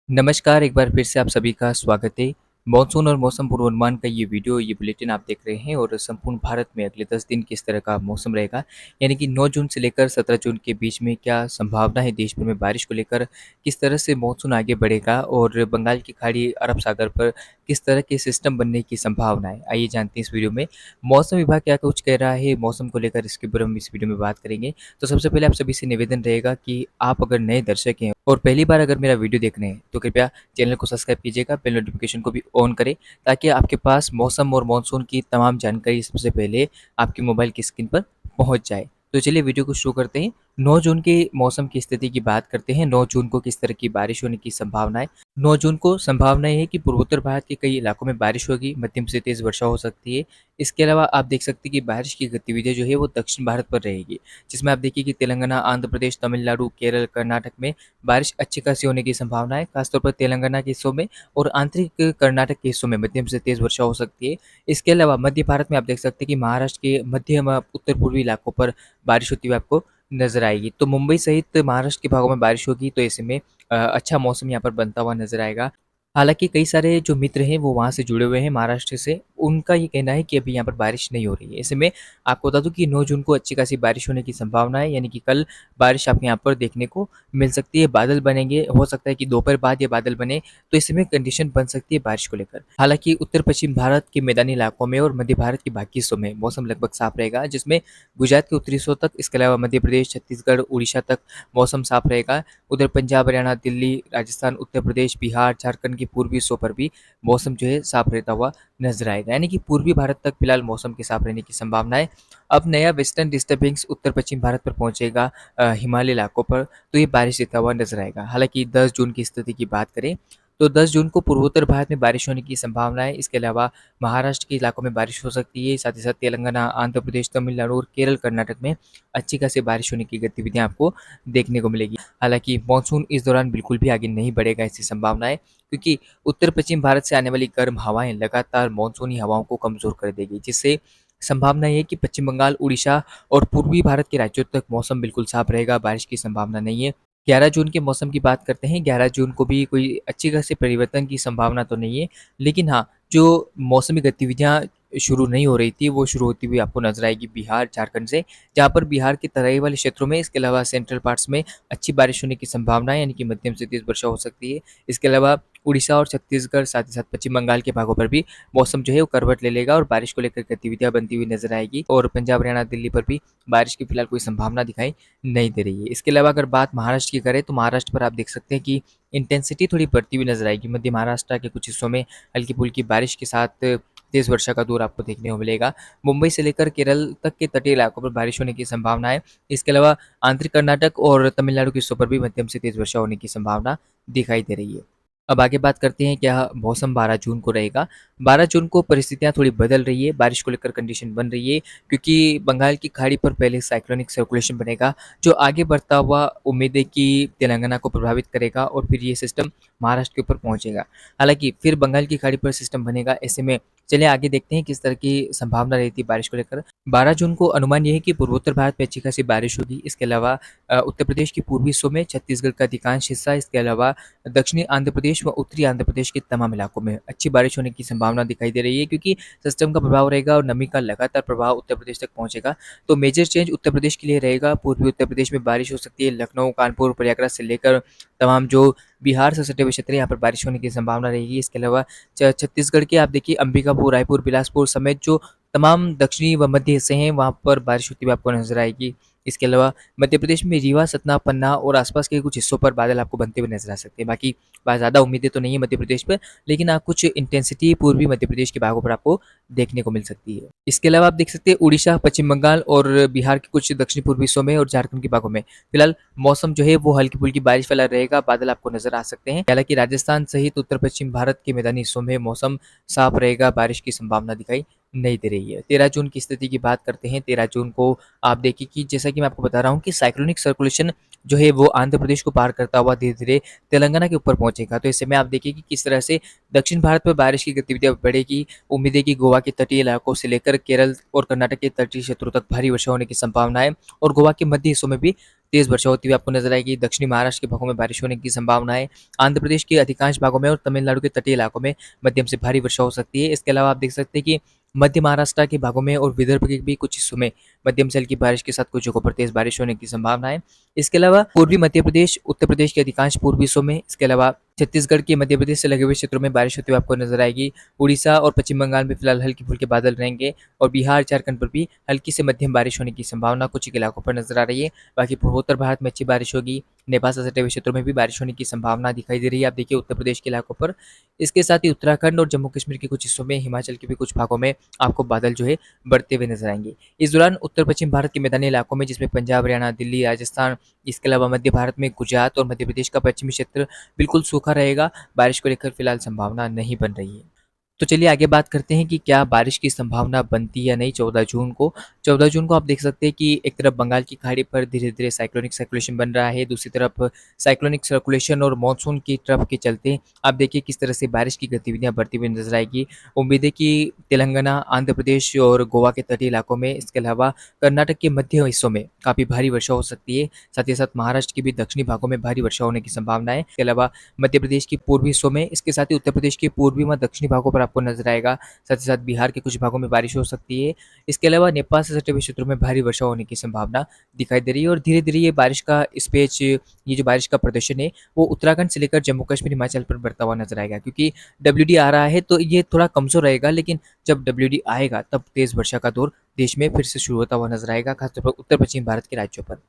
नमस्कार, एक बार फिर से आप सभी का स्वागत है। मॉनसून और मौसम पूर्वानुमान का ये बुलेटिन आप देख रहे हैं और संपूर्ण भारत में अगले 10 दिन किस तरह का मौसम रहेगा, यानी कि 9 जून से लेकर 17 जून के बीच में क्या संभावना है देश भर में बारिश को लेकर, किस तरह से मॉनसून आगे बढ़ेगा और बंगाल की खाड़ी, अरब सागर पर किस तरह के सिस्टम बनने की संभावना है। आइए जानते हैं इस वीडियो में। मौसम विभाग क्या कुछ कह रहा है मौसम को लेकर, इसके बारे में हम इस वीडियो में बात करेंगे। तो सबसे पहले आप सभी से निवेदन रहेगा कि आप अगर नए दर्शक हैं और पहली बार अगर मेरा वीडियो देख रहे हैं तो कृपया चैनल को सब्सक्राइब कीजिएगा, बेल नोटिफिकेशन को भी ऑन करें ताकि आपके पास मौसम और मानसून की तमाम जानकारी सबसे पहले आपके मोबाइल की स्क्रीन पर पहुंच जाए। तो चलिए वीडियो को शुरू करते हैं। 9 जून के मौसम की स्थिति की बात करते हैं। 9 जून को किस तरह की बारिश होने की संभावना है। 9 जून को संभावना है कि पूर्वोत्तर भारत के कई इलाकों में बारिश होगी, मध्यम से तेज वर्षा हो सकती है। इसके अलावा आप देख सकते हैं कि बारिश की गतिविधियां जो है वो दक्षिण भारत पर रहेगी, जिसमें आप देखिए कि तेलंगाना, आंध्र प्रदेश, तमिलनाडु, केरल, कर्नाटक में बारिश अच्छी खासी होने की संभावना है। खासतौर पर तेलंगाना के हिस्सों में और आंतरिक कर्नाटक के हिस्सों में मध्यम से तेज वर्षा हो सकती है। इसके अलावा मध्य भारत में आप देख सकते हैं कि महाराष्ट्र के मध्यम उत्तर पूर्वी इलाकों पर बारिश होती हुई आपको नजर आएगी। तो मुंबई सहित महाराष्ट्र के भागों में बारिश होगी, तो ऐसे में अच्छा मौसम यहाँ पर बनता हुआ नजर आएगा। हालांकि कई सारे जो मित्र हैं वो वहाँ से जुड़े हुए हैं महाराष्ट्र से, उनका ये कहना है कि अभी यहाँ पर बारिश नहीं हो रही है। ऐसे में आपको बता दूं कि 9 जून को अच्छी खासी बारिश होने की संभावना है, यानी कि कल बारिश आपको यहाँ पर देखने को मिल सकती है। बादल बनेंगे, हो सकता है कि दोपहर बाद ये बादल बने, तो इसमें कंडीशन बन सकती है बारिश को लेकर। हालांकि उत्तर पश्चिम भारत के मैदानी इलाकों में और मध्य भारत के बाकी हिस्सों में मौसम लगभग साफ रहेगा, जिसमें गुजरात के उत्तरी हिस्सों तक, इसके अलावा मध्य प्रदेश, छत्तीसगढ़, उड़ीसा तक मौसम साफ रहेगा। उधर पंजाब, हरियाणा, दिल्ली, राजस्थान, उत्तर प्रदेश, बिहार, झारखंड के पूर्वी हिस्सों पर भी मौसम जो है साफ रहता हुआ नजर आएगा, यानी कि पूर्वी भारत तक फिलहाल मौसम के साफ रहने की संभावना है। अब नया वेस्टर्न डिस्टर्बेंस उत्तर पश्चिम भारत पर पहुंचेगा, हिमालय इलाकों पर, तो ये बारिश देता हुआ नजर आएगा। हालांकि 10 जून की स्थिति की बात करें तो 10 जून को पूर्वोत्तर भारत में बारिश होने की संभावना है। इसके अलावा महाराष्ट्र के इलाकों में बारिश हो सकती है, साथ ही साथ तेलंगाना, आंध्र प्रदेश, तमिलनाडु और केरल, कर्नाटक में अच्छी खासी बारिश होने की गतिविधियां आपको देखने को मिलेगी। हालांकि मानसून इस दौरान बिल्कुल भी आगे नहीं बढ़ेगा, ऐसी संभावना है, क्योंकि उत्तर पश्चिम भारत से आने वाली गर्म हवाएं लगातार मानसूनी हवाओं को कमजोर कर देगी, जिससे संभावना है कि पश्चिम बंगाल, उड़ीसा और पूर्वी भारत के राज्यों तक मौसम बिल्कुल साफ रहेगा, बारिश की संभावना नहीं है। 11 जून के मौसम की बात करते हैं। 11 जून को भी कोई अच्छी खासी परिवर्तन की संभावना तो नहीं है, लेकिन हाँ, जो मौसमी गतिविधियाँ शुरू नहीं हो रही थी, वो शुरू होती हुई आपको नजर आएगी बिहार, झारखंड से, जहाँ पर बिहार के तराई वाले क्षेत्रों में, इसके अलावा सेंट्रल पार्ट्स में अच्छी बारिश होने की संभावना है, यानी कि मध्यम से तेज वर्षा हो सकती है। इसके अलावा उड़ीसा और छत्तीसगढ़, साथ ही साथ पश्चिम बंगाल के भागों पर भी मौसम जो है वो करवट ले लेगा और बारिश को लेकर गतिविधियां बनती हुई नजर आएगी, और पंजाब, हरियाणा, दिल्ली पर भी बारिश की फिलहाल कोई संभावना दिखाई नहीं दे रही है। इसके अलावा अगर बात महाराष्ट्र की करें तो महाराष्ट्र पर आप देख सकते हैं कि इंटेंसिटी थोड़ी बढ़ती हुई नजर आएगी। मध्य महाराष्ट्र के कुछ हिस्सों में हल्की फुल्की बारिश के साथ तेज वर्षा का दौर आपको देखने को मिलेगा। मुंबई से लेकर केरल तक के तटीय इलाकों पर बारिश होने की संभावना है। इसके अलावा आंतरिक कर्नाटक और तमिलनाडु के हिस्सों पर भी मध्यम से तेज वर्षा होने की संभावना दिखाई दे रही है। अब आगे बात करते हैं क्या मौसम 12 जून को रहेगा। 12 जून को परिस्थितियां थोड़ी बदल रही है, बारिश को लेकर कंडीशन बन रही है, क्योंकि बंगाल की खाड़ी पर पहले साइक्लोनिक सर्कुलेशन बनेगा, जो आगे बढ़ता हुआ उम्मीद है कि तेलंगाना को प्रभावित करेगा और फिर ये सिस्टम महाराष्ट्र के ऊपर पहुंचेगा। हालांकि फिर बंगाल की खाड़ी पर सिस्टम बनेगा। ऐसे में चलिए आगे देखते हैं किस तरह की संभावना रहती है बारिश को लेकर। 12 जून को अनुमान यह है कि पूर्वोत्तर भारत में अच्छी खासी बारिश होगी। इसके अलावा उत्तर प्रदेश के पूर्वी हिस्सों में, छत्तीसगढ़ का अधिकांश हिस्सा, इसके अलावा दक्षिणी आंध्र प्रदेश व उत्तरी आंध्र प्रदेश के तमाम इलाकों में अच्छी बारिश होने की संभावना दिखाई दे रही है, क्योंकि सिस्टम का प्रभाव रहेगा और नमी का लगातार प्रभाव उत्तर प्रदेश तक पहुंचेगा। तो मेजर चेंज उत्तर प्रदेश के लिए रहेगा। पूर्वी उत्तर प्रदेश में बारिश हो सकती है, लखनऊ, कानपुर, प्रयागराज से लेकर तमाम जो बिहार से सटे हुए क्षेत्र हैं, यहाँ पर बारिश होने की संभावना रहेगी। इसके अलावा छत्तीसगढ़ के आप देखिए अंबिकापुर, रायपुर, बिलासपुर समेत जो तमाम दक्षिणी व मध्य हिस्से हैं, वहाँ पर बारिश होती हुई आपको नजर आएगी। इसके अलावा मध्य प्रदेश में रीवा, सतना, पन्ना और आसपास के कुछ हिस्सों पर बादल आपको बनते हुए नजर आ सकते हैं। बाकी बहुत ज़्यादा उम्मीदें तो नहीं है मध्य प्रदेश पर, लेकिन कुछ इंटेंसिटी पूर्वी मध्य प्रदेश के भागों पर आपको देखने को मिल सकती है। इसके अलावा आप देख सकते हैं उड़ीसा, पश्चिम बंगाल और बिहार के कुछ दक्षिण पूर्वी हिस्सों में और झारखंड के भागों में फिलहाल मौसम जो है वो हल्की फुल्की बारिश वाला रहेगा, बादल आपको नजर आ सकते हैं। हालांकि राजस्थान सहित उत्तर पश्चिम भारत के मैदानी हिस्सों में मौसम साफ रहेगा, बारिश की संभावना दिखाई नहीं दे रही है। 13 जून की स्थिति की बात करते हैं। 13 जून को आप देखिए कि जैसा कि मैं आपको बता रहा हूँ कि साइक्लोनिक सर्कुलेशन जो है वो आंध्र प्रदेश को पार करता हुआ धीरे धीरे तेलंगाना के ऊपर पहुंचेगा। तो ऐसे में आप देखिए कि किस तरह से दक्षिण भारत में बारिश की गतिविधियां बढ़ेगी। उम्मीद है कि गोवा के तटीय इलाकों से लेकर केरल और कर्नाटक के तटीय क्षेत्रों तक भारी वर्षा होने की संभावना है, और गोवा के मध्य हिस्सों में भी तेज वर्षा होती हुई आपको नजर आएगी। दक्षिणी महाराष्ट्र के भागों में बारिश होने की संभावना है। आंध्र प्रदेश के अधिकांश भागों में और तमिलनाडु के तटीय इलाकों में मध्यम से भारी वर्षा हो सकती है। इसके अलावा आप देख सकते हैं कि मध्य महाराष्ट्र के भागों में और विदर्भ के भी कुछ हिस्सों में मध्यम से हल्की बारिश के साथ कुछ जगहों पर तेज बारिश होने की संभावना है। इसके अलावा पूर्वी मध्य प्रदेश, उत्तर प्रदेश के अधिकांश पूर्वी हिस्सों में, इसके अलावा छत्तीसगढ़ के मध्य प्रदेश से लगे हुए क्षेत्रों में बारिश होती हुई आपको नजर आएगी। उड़ीसा और पश्चिम बंगाल में फिलहाल हल्के फुल्के बादल रहेंगे और बिहार, झारखंड पर भी हल्की से मध्यम बारिश होने की संभावना कुछ एक इलाकों पर नजर आ रही है। बाकी पूर्वोत्तर भारत में अच्छी बारिश होगी। नेपाल से सटे हुए क्षेत्रों में भी बारिश होने की संभावना दिखाई दे रही है। आप देखिए उत्तर प्रदेश के इलाकों पर। इसके साथ ही उत्तराखंड और जम्मू कश्मीर के कुछ हिस्सों में, हिमाचल के भी कुछ भागों में आपको बादल जो है बढ़ते हुए नजर आएंगे। इस दौरान उत्तर पश्चिम भारत के मैदानी इलाकों में, जिसमें पंजाब, हरियाणा, दिल्ली, राजस्थान, इसके अलावा मध्य भारत में गुजरात और मध्य प्रदेश का पश्चिमी क्षेत्र बिल्कुल सूखा रहेगा। बारिश को लेकर फिलहाल संभावना नहीं बन रही है। तो चलिए आगे बात करते हैं कि क्या बारिश की संभावना बनती है या नहीं 14 जून को। 14 जून को आप देख सकते हैं कि एक तरफ बंगाल की खाड़ी पर धीरे धीरे साइक्लोनिक सर्कुलेशन बन रहा है, दूसरी तरफ साइक्लोनिक सर्कुलेशन और मानसून की तरफ के चलते आप देखिए किस तरह से बारिश की गतिविधियां बढ़ती हुई नजर आएगी। उम्मीद है कि तेलंगाना, आंध्र प्रदेश और गोवा के तटीय इलाकों में, इसके अलावा कर्नाटक के मध्य हिस्सों में काफ़ी भारी वर्षा हो सकती है। साथ ही साथ महाराष्ट्र के भी दक्षिणी भागों में भारी वर्षा होने की संभावना है। इसके अलावा मध्य प्रदेश के पूर्वी हिस्सों में, इसके साथ ही उत्तर प्रदेश के पूर्वी व दक्षिणी भागों पर आपको नजर आएगा। साथ ही साथ बिहार के कुछ भागों में बारिश हो सकती है। इसके अलावा नेपाल से सटे हुए क्षेत्रों में भारी वर्षा होने की संभावना दिखाई दे रही है और धीरे धीरे ये बारिश का स्पेच, ये जो बारिश का प्रदर्शन है वो उत्तराखंड से लेकर जम्मू कश्मीर, हिमाचल पर बढ़ता हुआ नजर आएगा। क्योंकि डब्ल्यू आ रहा है तो ये थोड़ा कमजोर रहेगा, लेकिन जब डब्ल्यू आएगा तब तेज वर्षा का दौर देश में फिर से शुरू होता हुआ नजर आएगा, खासतौर पर उत्तर पश्चिम भारत के राज्यों पर।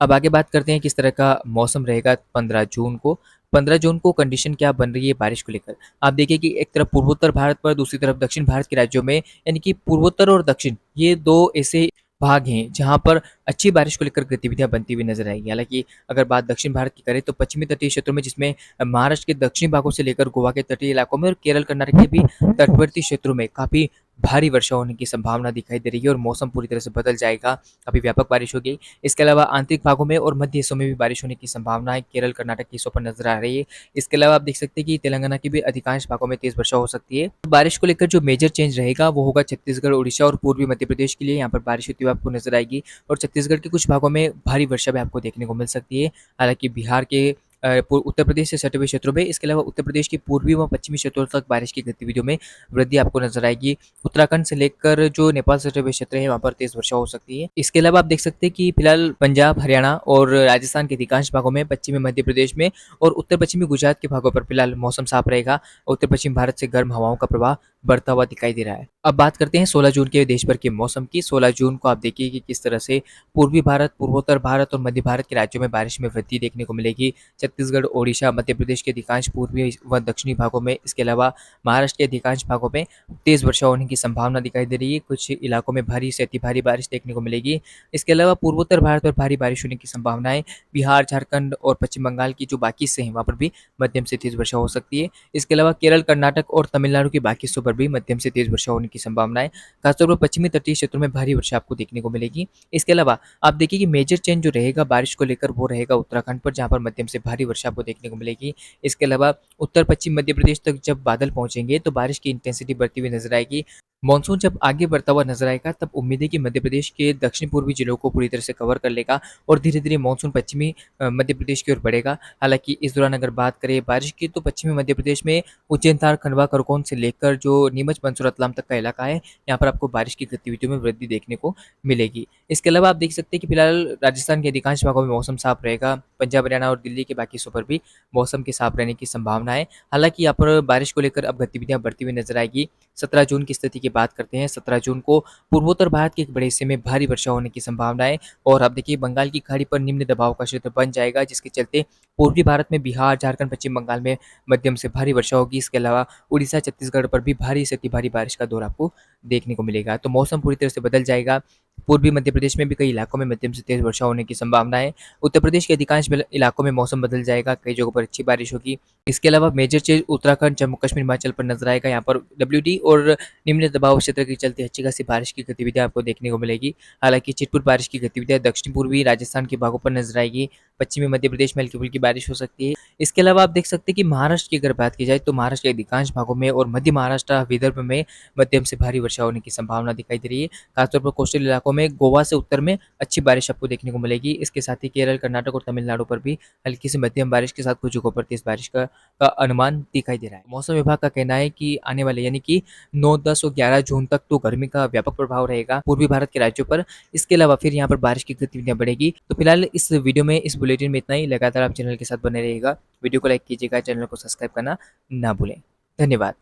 अब आगे बात करते हैं किस तरह का मौसम रहेगा 15 जून को। 15 जून को कंडीशन क्या बन रही है बारिश को लेकर। आप देखिए कि एक तरफ पूर्वोत्तर भारत पर, दूसरी तरफ दक्षिण भारत के राज्यों में, यानी कि पूर्वोत्तर और दक्षिण ये दो ऐसे भाग हैं जहां पर अच्छी बारिश को लेकर गतिविधियां बनती हुई नजर आएगी। हालांकि अगर बात दक्षिण भारत की करें तो पश्चिमी तटीय क्षेत्रों में, जिसमें महाराष्ट्र के दक्षिणी भागों से लेकर गोवा के तटीय इलाकों में और केरल, कर्नाटक के भी तटवर्ती क्षेत्रों में काफी भारी वर्षा होने की संभावना दिखाई दे रही है और मौसम पूरी तरह से बदल जाएगा। काफी व्यापक बारिश होगी। इसके अलावा आंतरिक भागों में और मध्य हिस्सों में भी बारिश होने की संभावना है, केरल, कर्नाटक के हिस्सों पर नजर आ रही है। इसके अलावा आप देख सकते हैं कि तेलंगाना के भी अधिकांश भागों में तेज वर्षा हो सकती है। बारिश को लेकर जो मेजर चेंज रहेगा वो होगा छत्तीसगढ़, उड़ीसा और पूर्वी मध्य प्रदेश के लिए। यहाँ पर बारिश होती हुई आपको नजर आएगी और छत्तीसगढ़ के कुछ भागों में भारी वर्षा भी आपको देखने को मिल सकती है। हालांकि बिहार के उत्तर प्रदेश से सटे हुए क्षेत्रों में, इसके अलावा उत्तर प्रदेश के पूर्वी व पश्चिमी क्षेत्रों तक बारिश की गतिविधियों में वृद्धि आपको नजर आएगी। उत्तराखंड से लेकर जो नेपाल से सटे हुए क्षेत्र है वहाँ पर तेज वर्षा हो सकती है। इसके अलावा आप देख सकते हैं कि फिलहाल पंजाब, हरियाणा और राजस्थान के अधिकांश भागों में, पश्चिमी मध्य प्रदेश में और उत्तर पश्चिमी गुजरात के भागों पर फिलहाल मौसम साफ रहेगा। उत्तर पश्चिम भारत से गर्म हवाओं का प्रवाह बढ़ता हुआ दिखाई दे रहा है। अब बात करते हैं 16 जून के देश भर के मौसम की। 16 जून को आप देखिए कि किस तरह से पूर्वी भारत, पूर्वोत्तर भारत और मध्य भारत के राज्यों में बारिश में वृद्धि देखने को मिलेगी। छत्तीसगढ़, ओडिशा, मध्य प्रदेश के अधिकांश पूर्वी व दक्षिणी भागों में, इसके अलावा महाराष्ट्र के अधिकांश भागों में तेज वर्षा होने की संभावना दिखाई दे रही है। कुछ इलाकों में भारी से अति भारी बारिश देखने को मिलेगी। इसके अलावा पूर्वोत्तर भारत पर भारी बारिश होने की संभावना है। बिहार, झारखंड और पश्चिम बंगाल की जो बाकी हिस्से हैं वहाँ पर भी मध्यम से तेज वर्षा हो सकती है। इसके अलावा केरल, कर्नाटक और तमिलनाडु के बाकी हिस्सों पर भी मध्यम से तेज वर्षा होने की संभावना है। खासतौर पर पश्चिमी तटीय क्षेत्रों में भारी वर्षा आपको देखने को मिलेगी। इसके अलावा आप देखिए कि मेजर चेंज जो रहेगा बारिश को लेकर वो रहेगा उत्तराखंड पर, जहाँ पर मध्यम से भारी वर्षा आपको देखने को मिलेगी। इसके अलावा उत्तर पश्चिम मध्य प्रदेश तक जब बादल पहुंचेंगे तो बारिश की इंटेंसिटी बढ़ती हुई नजर आएगी। मॉनसून जब आगे बढ़ता हुआ नजर आएगा तब उम्मीद है कि मध्य प्रदेश के दक्षिण पूर्वी जिलों को पूरी तरह से कवर कर लेगा और धीरे धीरे मॉनसून पश्चिमी मध्य प्रदेश की ओर बढ़ेगा। हालांकि इस दौरान अगर बात करें बारिश की तो पश्चिमी मध्य प्रदेश में उज्जैन, तार, खंडवा, खरगोन से लेकर जो नीमच, मंसूर, रतलाम तक का इलाका है, यहाँ पर आपको बारिश की गतिविधियों में वृद्धि देखने को मिलेगी। इसके अलावा आप देख सकते हैं कि फिलहाल राजस्थान के अधिकांश भागों में मौसम साफ रहेगा। पंजाब, हरियाणा और दिल्ली के बाकी हिस्सों पर भी मौसम के साफ रहने की संभावना है। हालांकि यहाँ पर बारिश को लेकर अब गतिविधियां बढ़ती हुई नजर आएगी। 17 जून की स्थिति की बात करते हैं। 17 जून को पूर्वोत्तर भारत के एक बड़े हिस्से में भारी वर्षा होने की संभावना है और आप देखिए बंगाल की खाड़ी पर निम्न दबाव का क्षेत्र बन जाएगा, जिसके चलते पूर्वी भारत में बिहार, झारखंड, पश्चिम बंगाल में मध्यम से भारी वर्षा होगी। इसके अलावा उड़ीसा, छत्तीसगढ़ पर भी भारी से अति भारी बारिश का दौर आपको देखने को मिलेगा। तो मौसम पूरी तरह से बदल जाएगा। पूर्वी मध्य प्रदेश में भी कई इलाकों में मध्यम से तेज वर्षा होने की संभावना है। उत्तर प्रदेश के अधिकांश इलाकों में मौसम बदल जाएगा, कई जगहों पर अच्छी बारिश होगी। इसके अलावा मेजर चेंज उत्तराखंड, जम्मू कश्मीर, हिमाचल पर नजर आएगा। यहाँ पर डब्ल्यू और निम्न दबाव क्षेत्र के चलते अच्छी खासी बारिश की गतिविधियां आपको देखने को मिलेगी। हालांकि छिटपुट बारिश की गतिविधियां दक्षिण पूर्वी राजस्थान के भागों पर नजर आएगी। पश्चिमी मध्य प्रदेश में हल्की फुल्की बारिश हो सकती है। इसके अलावा आप देख सकते हैं कि महाराष्ट्र की अगर बात की जाए तो महाराष्ट्र के अधिकांश भागों में और मध्य महाराष्ट्र, विदर्भ में मध्यम से भारी वर्षा होने की संभावना दिखाई दे रही है। खासतौर पर कोस्टल इलाकों में गोवा से उत्तर में अच्छी बारिश आपको देखने को मिलेगी। इसके साथ ही केरल, कर्नाटक और तमिलनाडु पर भी हल्की से मध्यम बारिश के साथ कुछ जगहों पर तेज बारिश का अनुमान दिखाई दे रहा है। मौसम विभाग का कहना है कि आने वाले यानी कि 9, 10 और 11 जून तक तो गर्मी का व्यापक प्रभाव रहेगा पूर्वी भारत के राज्यों पर। इसके अलावा फिर यहाँ पर बारिश की गतिविधियां बढ़ेगी। तो फिलहाल इस वीडियो में, इस बुलेटिन में इतना ही। लगातार आप चैनल के साथ बने रहिएगा। वीडियो को लाइक कीजिएगा, चैनल को सब्सक्राइब करना ना भूलें। धन्यवाद।